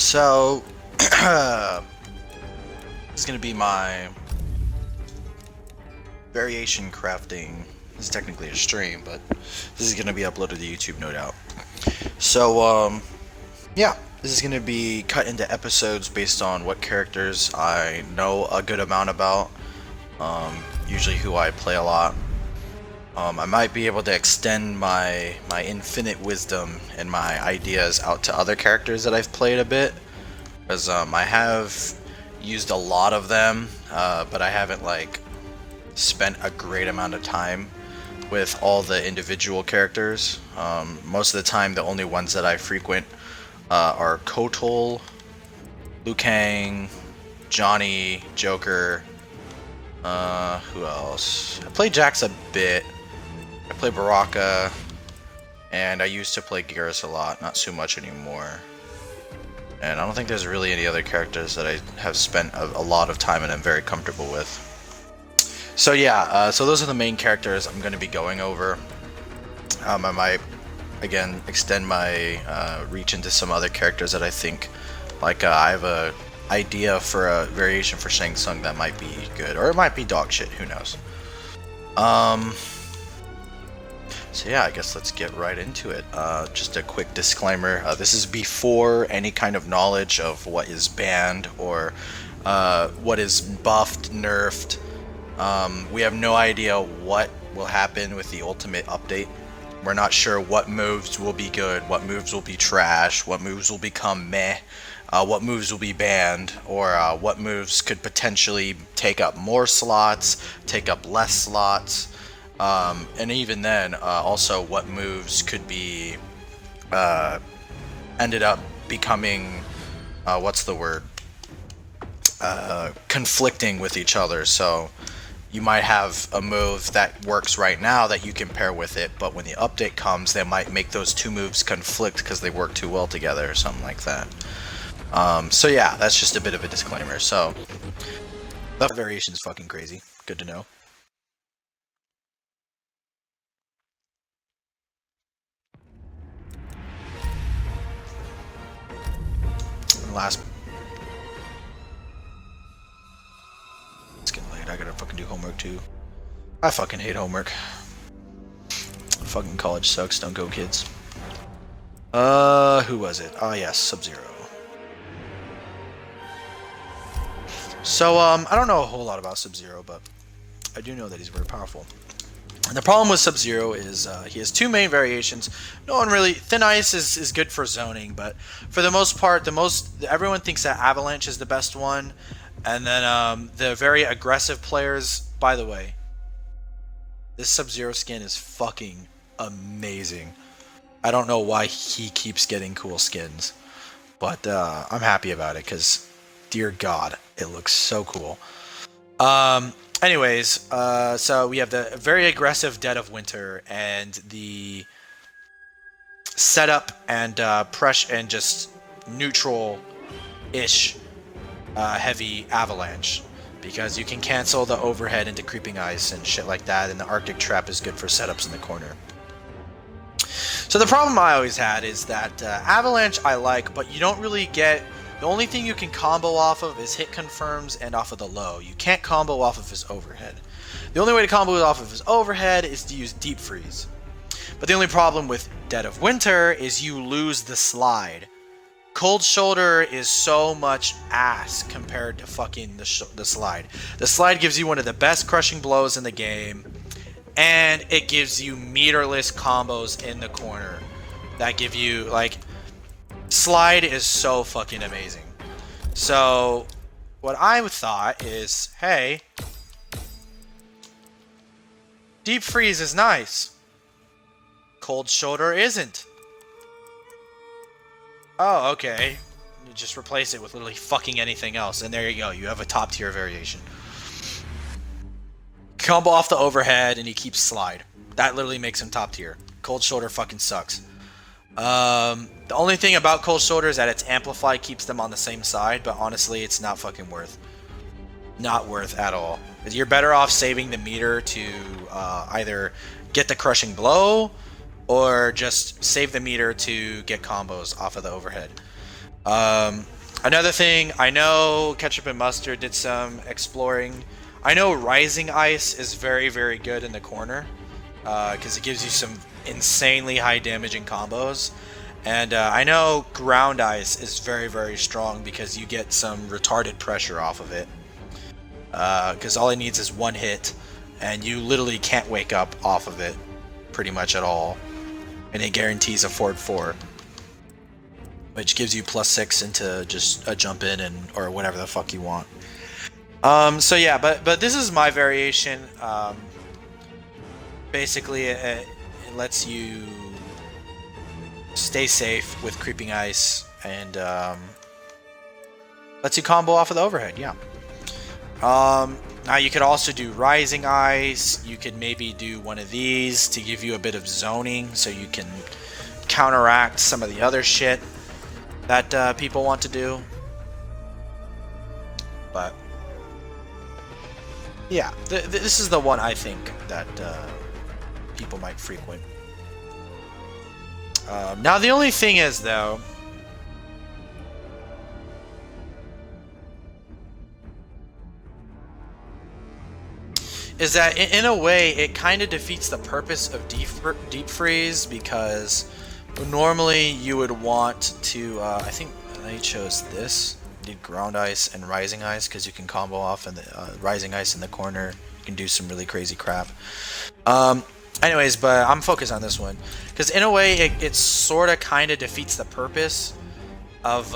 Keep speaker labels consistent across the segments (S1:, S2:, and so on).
S1: So, this is going to be my variation crafting. This is technically a stream, but this is going to be uploaded to YouTube, no doubt. So, yeah, this is going to be cut into episodes based on what characters I know a good amount about, usually who I play a lot. I might be able to extend my infinite wisdom and my ideas out to other characters that I've played a bit, because I have used a lot of them, but I haven't spent a great amount of time with all the individual characters. Most of the time, the only ones that I frequent are Kotal, Liu Kang, Johnny, Joker. Who else? I play Jax a bit. I play Baraka, and I used to play Garrus a lot, not so much anymore. And I don't think there's really any other characters that I have spent a lot of time and I'm very comfortable with. So yeah, so those are the main characters I'm going to be going over. I might, again, extend my reach into some other characters that I think, I have a idea for a variation for Shang Tsung that might be good, or it might be dog shit, who knows. So yeah, I guess let's get right into it. Just a quick disclaimer, this is before any kind of knowledge of what is banned or what is buffed, nerfed. We have no idea what will happen with the ultimate update. We're not sure what moves will be good, what moves will be trash, what moves will become meh, what moves will be banned, or what moves could potentially take up more slots, take up less slots. And even then, also what moves could be ended up becoming, conflicting with each other. So you might have a move that works right now that you can pair with it, but when the update comes, they might make those two moves conflict because they work too well together or something like that. So yeah, that's just a bit of a disclaimer. So the variation is fucking crazy. Good to know. Last. It's getting late. I gotta fucking do homework too. I fucking hate homework. Fucking college sucks. Don't go, kids. Who was it? Oh yes, Sub-Zero. So I don't know a whole lot about Sub-Zero, but I do know that he's very powerful. And the problem with Sub-Zero is he has two main variations. No one really... Thin Ice is good for zoning, but for the most part, everyone thinks that Avalanche is the best one. And then the very aggressive players... By the way, this Sub-Zero skin is fucking amazing. I don't know why he keeps getting cool skins, but I'm happy about it, because, dear God, it looks so cool. Anyways, so we have the very aggressive Dead of Winter and the setup and pressure and just neutral-ish heavy Avalanche, because you can cancel the overhead into Creeping Ice and shit like that, and the Arctic Trap is good for setups in the corner. So the problem I always had is that Avalanche I like, but you don't really get... The only thing you can combo off of is hit confirms and off of the low. You can't combo off of his overhead. The only way to combo it off of his overhead is to use Deep Freeze. But the only problem with Dead of Winter is you lose the slide. Cold Shoulder is so much ass compared to fucking the slide. The slide gives you one of the best crushing blows in the game, and it gives you meterless combos in the corner that give you, slide is so fucking amazing. So, what I thought is, hey, Deep Freeze is nice. Cold Shoulder isn't. Oh, okay. You just replace it with literally fucking anything else, and there you go. You have a top tier variation. Combo off the overhead, and he keeps slide. That literally makes him top tier. Cold Shoulder fucking sucks. The only thing about Cold Shoulder is that its Amplify keeps them on the same side, but honestly, it's not fucking worth. Not worth at all. You're better off saving the meter to either get the crushing blow, or just save the meter to get combos off of the overhead. Another thing, I know Ketchup and Mustard did some exploring. I know Rising Ice is very, very good in the corner because it gives you some insanely high damaging combos. And I know Ground Ice is very, very strong because you get some retarded pressure off of it. Because all it needs is one hit, and you literally can't wake up off of it pretty much at all. And it guarantees a forward 4. Which gives you +6 into just a jump in and or whatever the fuck you want. So yeah, but this is my variation. Basically, it lets you stay safe with Creeping Ice and lets you combo off of the overhead. Yeah. Now you could also do Rising Ice. You could maybe do one of these to give you a bit of zoning, so you can counteract some of the other shit that people want to do. But yeah, this is the one I think that people might frequent. Now the only thing is, though, is that in a way it kind of defeats the purpose of deep freeze, because normally you would want to I think I chose this. You did Ground Ice and Rising Ice because you can combo off, and the Rising Ice in the corner you can do some really crazy crap. Anyways, but I'm focused on this one because in a way it sort of kind of defeats the purpose of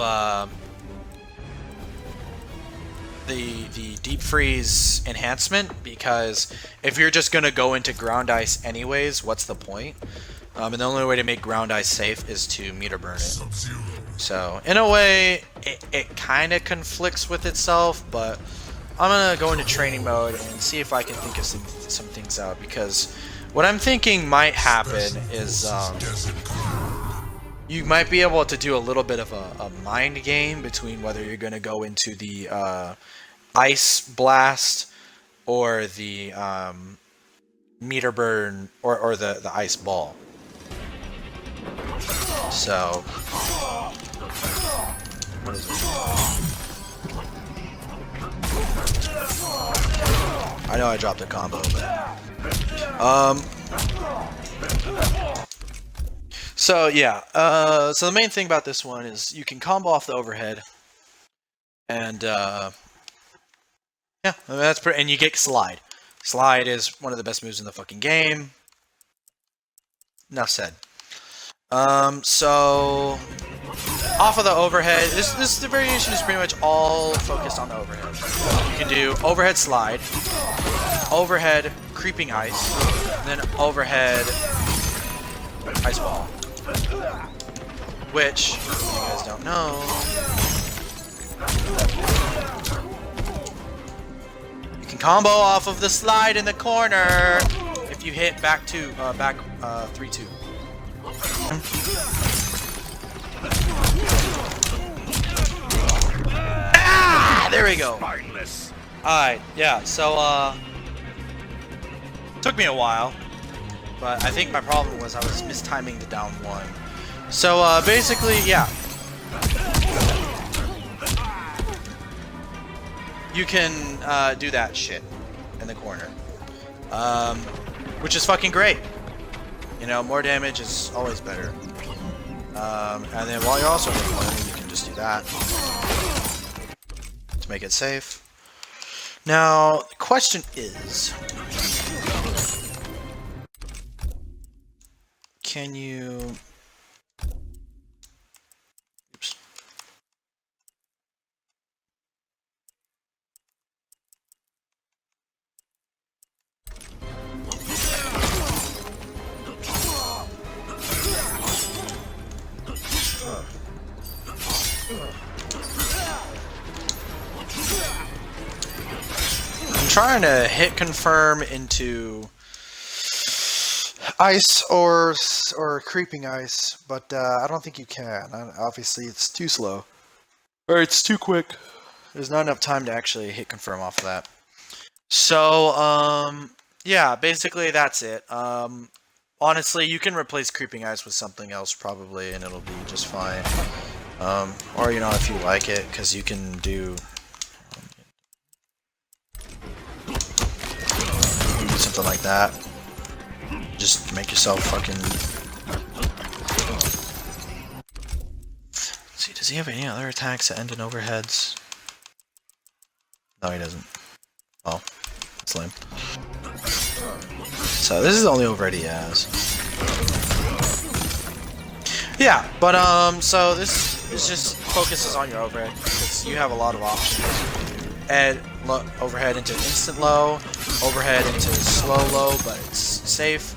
S1: the deep freeze enhancement, because if you're just gonna go into Ground Ice anyways, what's the point? And the only way to make Ground Ice safe is to meter burn it. So in a way it kind of conflicts with itself, but I'm gonna go into training mode and see if I can think of some things out, because what I'm thinking might happen is you might be able to do a little bit of a mind game between whether you're going to go into the Ice Blast or the Meter Burn or the Ice Ball. So, what is it? I know I dropped a combo, but so yeah, so the main thing about this one is you can combo off the overhead, and yeah, that's pretty. And you get slide. Slide is one of the best moves in the fucking game. Enough said. So off of the overhead, this the variation is pretty much all focused on the overhead. You can do overhead slide, overhead creeping ice, and then overhead ice ball. Which, if you guys don't know, you can combo off of the slide in the corner if you hit back 3-2. Ah, there we go. Alright, yeah, so took me a while, but I think my problem was I was mistiming the down one. So basically, yeah, you can do that shit in the corner, which is fucking great. You know, more damage is always better. And then while you're also in the corner, you can just do that to make it safe. Now, the question is, can you... Oops. I'm trying to hit confirm into ice or creeping ice, but I don't think you can. Obviously, it's too slow, or it's too quick. There's not enough time to actually hit confirm off of that. So yeah, basically that's it. Honestly, you can replace creeping ice with something else probably, and it'll be just fine. Or, you know, if you like it, because you can do something like that. Just make yourself fucking... Let's see, does he have any other attacks that end in overheads? No, he doesn't. Oh, that's lame. So this is the only overhead he has. Yeah, but so this just focuses on your overhead because you have a lot of options. Add overhead into instant low, overhead into slow low, but it's safe,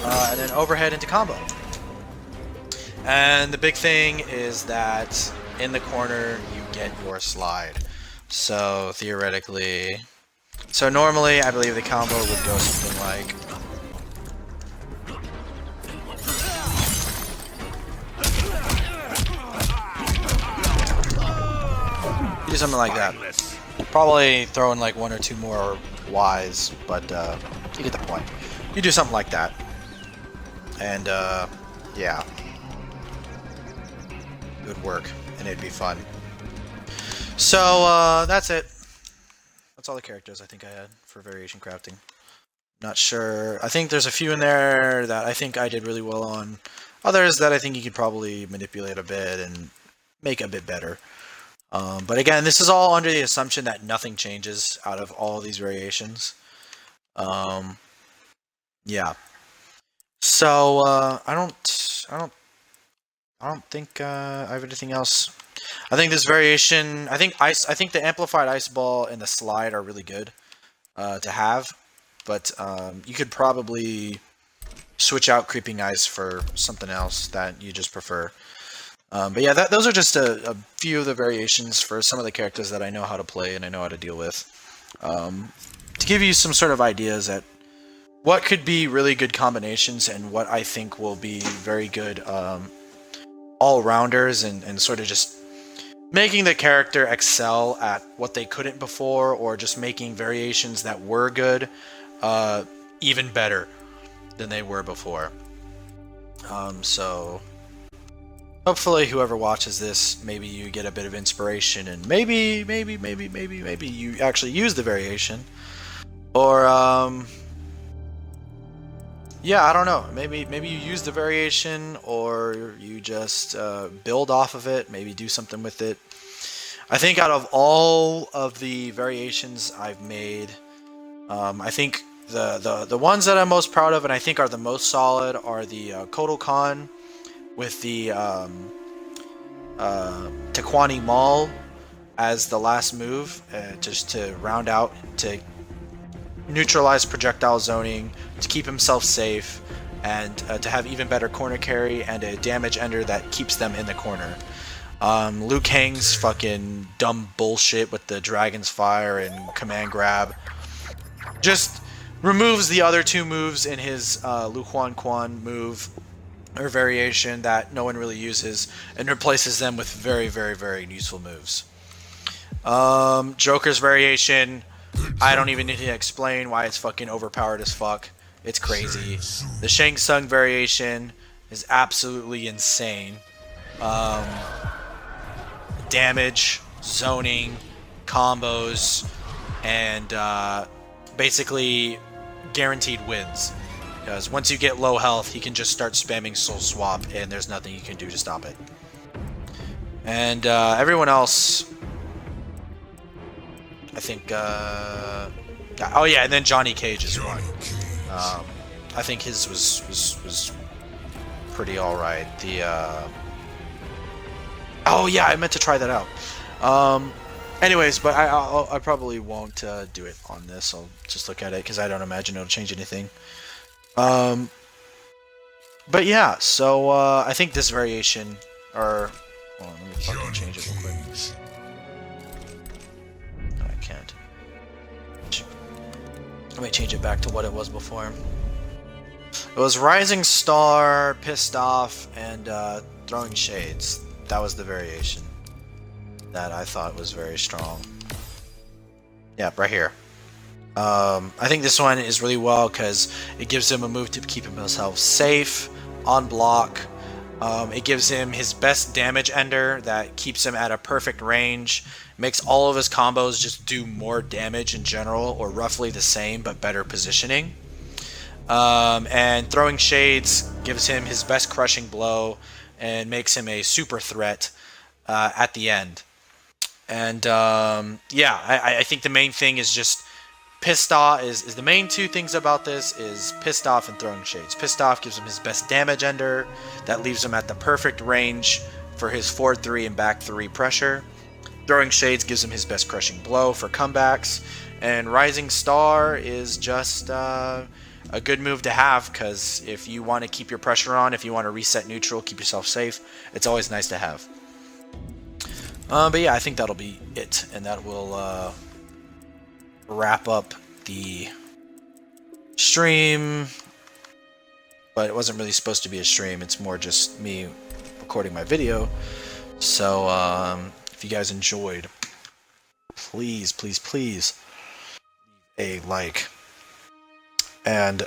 S1: and then overhead into combo. And the big thing is that in the corner you get your slide. So theoretically, so normally I believe the combo would go something like. Do something like that. Probably throw in like one or two more Ys, but you get the point. You do something like that. And yeah. It would work, and it'd be fun. So that's it. That's all the characters I think I had for variation crafting. Not sure. I think there's a few in there that I think I did really well on. Others that I think you could probably manipulate a bit and make a bit better. But again, this is all under the assumption that nothing changes out of all these variations. Yeah. So I don't think I have anything else. I think this variation. I think the amplified ice ball and the slide are really good to have, but you could probably switch out creeping ice for something else that you just prefer. But yeah, those are just a few of the variations for some of the characters that I know how to play and I know how to deal with. To give you some sort of ideas at what could be really good combinations and what I think will be very good all-rounders and sort of just making the character excel at what they couldn't before, or just making variations that were good even better than they were before. So hopefully whoever watches this, maybe you get a bit of inspiration and maybe you actually use the variation. Or yeah, I don't know. Maybe you use the variation, or you just build off of it. Maybe do something with it. I think out of all of the variations I've made, I think the ones that I'm most proud of and I think are the most solid are the Kodokan with the Tekwani Maul as the last move, just to round out, to neutralize projectile zoning, to keep himself safe, and to have even better corner carry and a damage ender that keeps them in the corner. Liu Kang's fucking dumb bullshit with the Dragon's Fire and Command Grab just removes the other two moves in his Lu Huan Quan move or variation that no one really uses and replaces them with very, very, very useful moves. Joker's variation, I don't even need to explain why it's fucking overpowered as fuck. It's crazy. The Shang Tsung variation is absolutely insane. Damage, zoning, combos, and basically guaranteed wins. Because once you get low health, he can just start spamming Soul Swap, and there's nothing you can do to stop it. And everyone else, I think, oh yeah, and then Johnny Cage is one. I think his was pretty alright. The, oh yeah, I meant to try that out. Anyways, but I probably won't do it on this. I'll just look at it, because I don't imagine it'll change anything. But yeah, so I think this variation, or hold on, let me fucking change it real quick. No, I can't. Let me change it back to what it was before. It was Rising Star, Pissed Off, and Throwing Shades. That was the variation that I thought was very strong. Yeah, right here. I think this one is really well because it gives him a move to keep himself safe, on block, It gives him his best damage ender that keeps him at a perfect range, makes all of his combos just do more damage in general, or roughly the same but better positioning. And throwing shades gives him his best crushing blow and makes him a super threat at the end. And yeah, I think the main thing is just pissed off is the main two things about this is pissed off and throwing shades. Pissed off gives him his best damage ender that leaves him at the perfect range for his forward 3 and back 3 pressure. Throwing shades gives him his best crushing blow for comebacks, and Rising Star is just a good move to have, because if you want to keep your pressure on, if you want to reset neutral, keep yourself safe, it's always nice to have. But yeah, I think that'll be it, and that will wrap up the stream. But it wasn't really supposed to be a stream, it's more just me recording my video. So if you guys enjoyed, please leave a like, and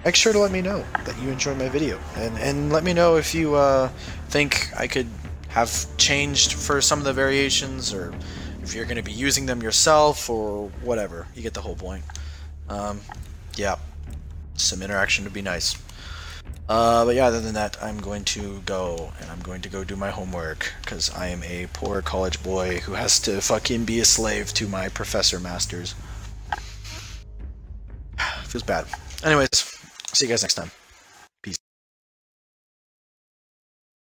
S1: make sure to let me know that you enjoyed my video, and let me know if you think I could have changed for some of the variations, or if you're going to be using them yourself, or whatever. You get the whole point. Yeah, some interaction would be nice. But yeah, other than that, I'm going to go, and I'm going to go do my homework, because I am a poor college boy who has to fucking be a slave to my professor masters. Feels bad. Anyways, see you guys next time.